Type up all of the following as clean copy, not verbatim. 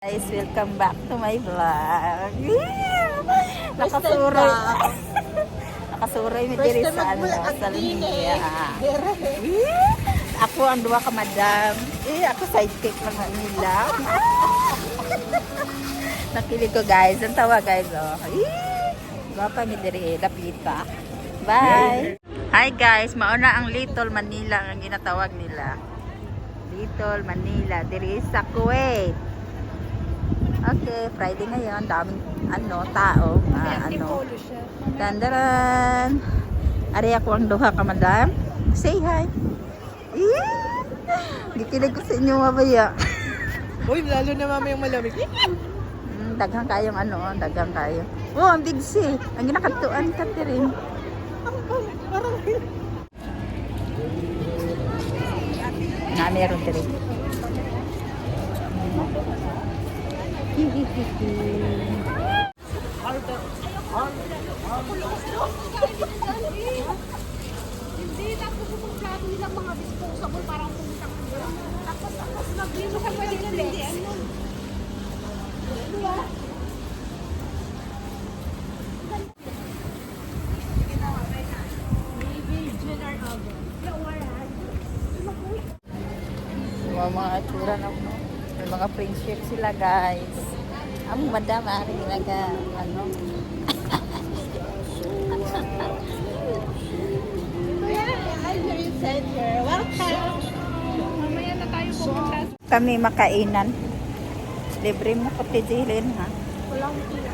Guys, welcome back to my vlog. Nakasuray. Nakasuray mi diri sa sa Lunia. Ako ang duwa ka madam. Ako sidekick lang nila. Nakilig ko guys. Ang tawa guys. Gwapa mi diri lapita. Bye. Hi guys, mauna ang Little Manila ang ginatawag nila. Little Manila diri sa Kuwait. Okay, Friday ngayon, daming tao. Dandaran. Ari ako ang duha ka madam. Say hi. Gikilig ko sa inyo mabaya. Uy, lalo na mama yung malamig. Daghang kayong daghang kayo. Oh, ang big C. Ang ginakatuan ka rin. Parang Na meron rin. Hindi, tapos yung plato nilang mga disposable parang pumitang doon. Tapos nag-lino sa pwede na hindi. Mga atura na no. May mga friendship sila guys. Ang madam ari naga Mamaya na tayo pumunta. Kami makainan. Libre mo ko tijilin ha. Walang pila.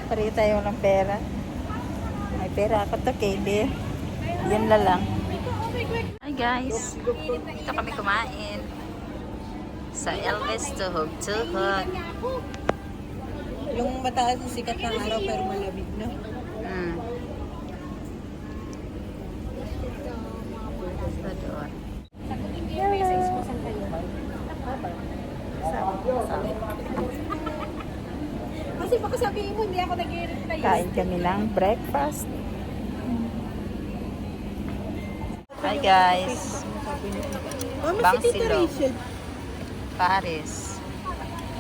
Pari tayo ng pera. May pera ako to Katie. Yan na lang. Hi guys. Dito kami kumain. Sa Elvis Tuhog Tuhog. yung mataas na sikat ng araw pero malamig na. Basta doon. Sagutin ko yung message ko sa kayo. Kasi baka sabihin mo, hindi ako nag-reply. Kain kami ng breakfast. Hi guys. Mama, Bang si Tita Silog. Rachel. Paris.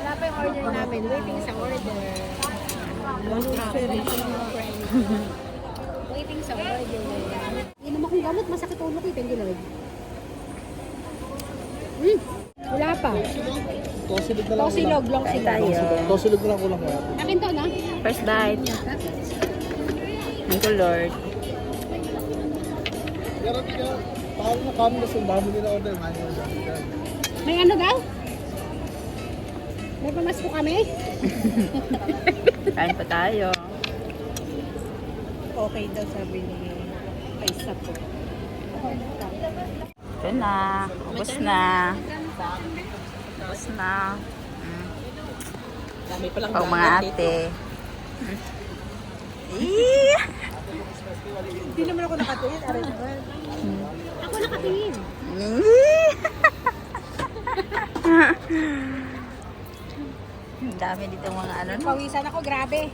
Wala pa yung order namin. Waiting sa order. Waiting sa order. Inom akong gamot, masakit ulo ko. Hindi lang. Wala pa. Tosilog na lang Tosilog, long Kain silog. tayo. Tosilog na lang kulang kaya. Akin to, na? First bite. Thank you Lord. Pero parang na kami kasi bago nila order. May ano daw? May pamasko kami? Kain pa tayo. Okay daw sabi ni Kaisa po. Ito na. Ubus na. Ubus na. Dami palang Pag mga ate. Eee! Hindi naman ako nakatuyin. Ako nakatingin. Ang dami dito mga Pawisan ako, grabe.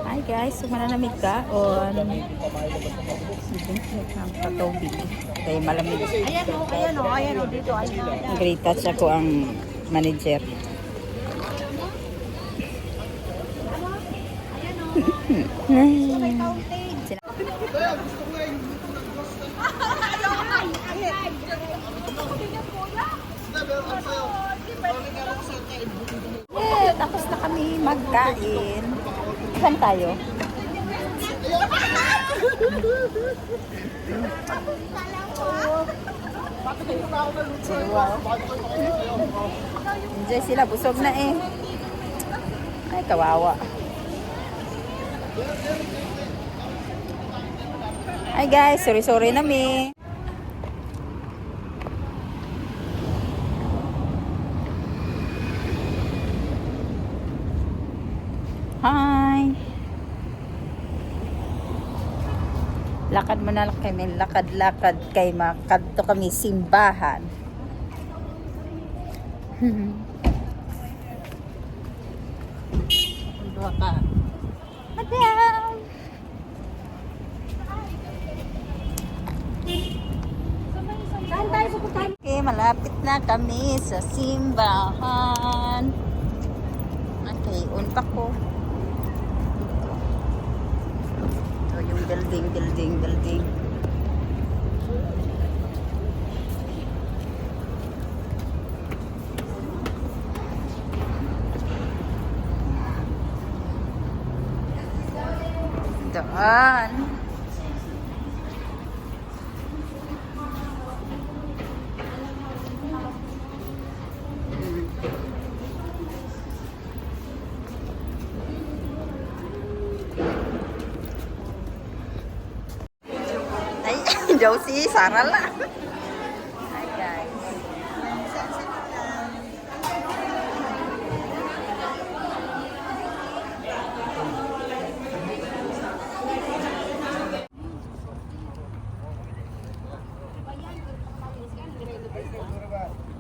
Hi guys, mananamig ka o ang patubig. Kaya malamig. Ayan o, dito, ayan. Great touch ako ang manager. May fountain. Tapos na kami magkain. Saan tayo? Enjoy sila, busog na eh. Ay, kawawa. Hi guys, sorry na mi. Hi. Lakad mo na lang kami, lakad-lakad kay makadto kami simbahan. Dua ka. Madam. Saan tayo pupuntahan? Okay, malapit na kami sa simbahan. Okay, unpak ko. Ito yung building. Doon. Ay, Josie, Sarah lang. Hi guys.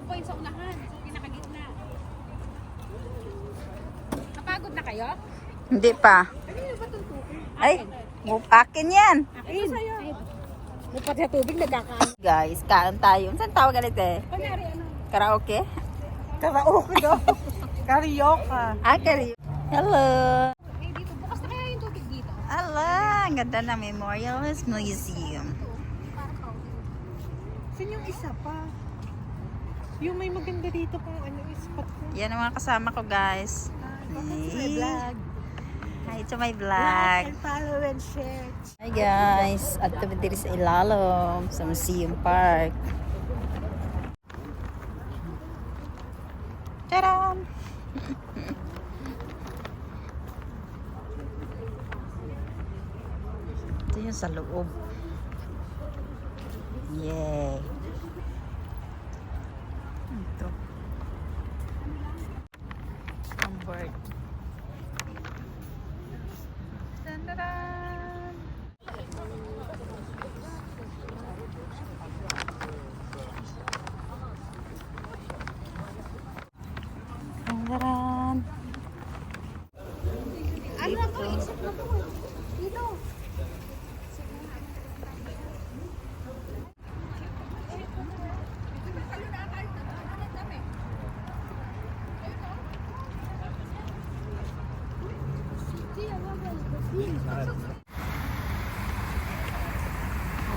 Po yung sa unahan, sa pinakagitna. Napagod na kayo? Hindi pa. Ano ba itong tubig? Ay, akin yan. Akin sa'yo. Dapat sa tubig nagkakaan. Guys, kaan tayo. Saan tawag galit eh? Kunyari ano? Karaoke? Karaoke daw. Karaoke. Karaoke. Hello. Eh dito, bukas na kaya yung tubig dito. Ala, ang ganda ng Memorialist Museum. Para pa. Saan yung isa pa? Yung may maganda dito pang ano, spot ko. Yan ang mga kasama ko, guys. Hi to my vlog. Follow and share. Hi guys, at kami diri sa Ilalom sa Museum Park. Tadam! Ito yung sa loob. Yay! Ito. Ang bird. Tadam! Tadam! Ano to? Exit na to. Dito.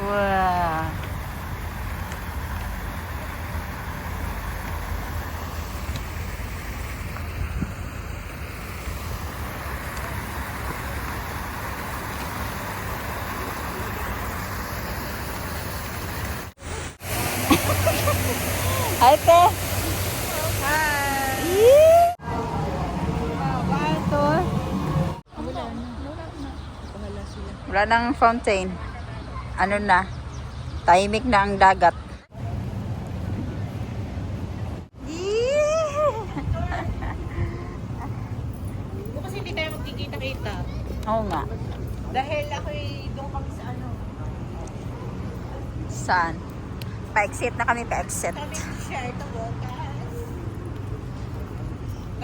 Wow! Hi, Te! Hi! Wala nang fountain. Ano na? Tahimik na ang dagat. Bukas hindi tayo magkikita-kita. Oo nga. Dahil ako'y doon kami sa ano. Saan? Pa-exit na kami, pa-exit. Kami share ito bukas.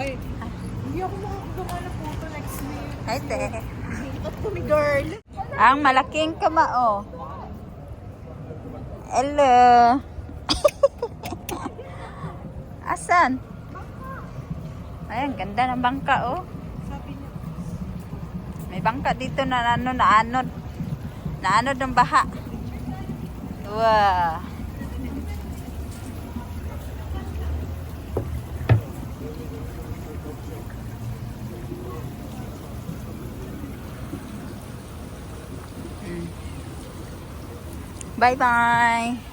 Ay, hindi ako makakagawa ng photo next week. Hi, Te! Ikot kami, girl. Ang malaking kamao. Hello! Asan? Ayan, ganda ng bangka, oh. Sabi niya. May bangka dito na ano, naanod. Naanod ng baha. Wow! Bye-bye!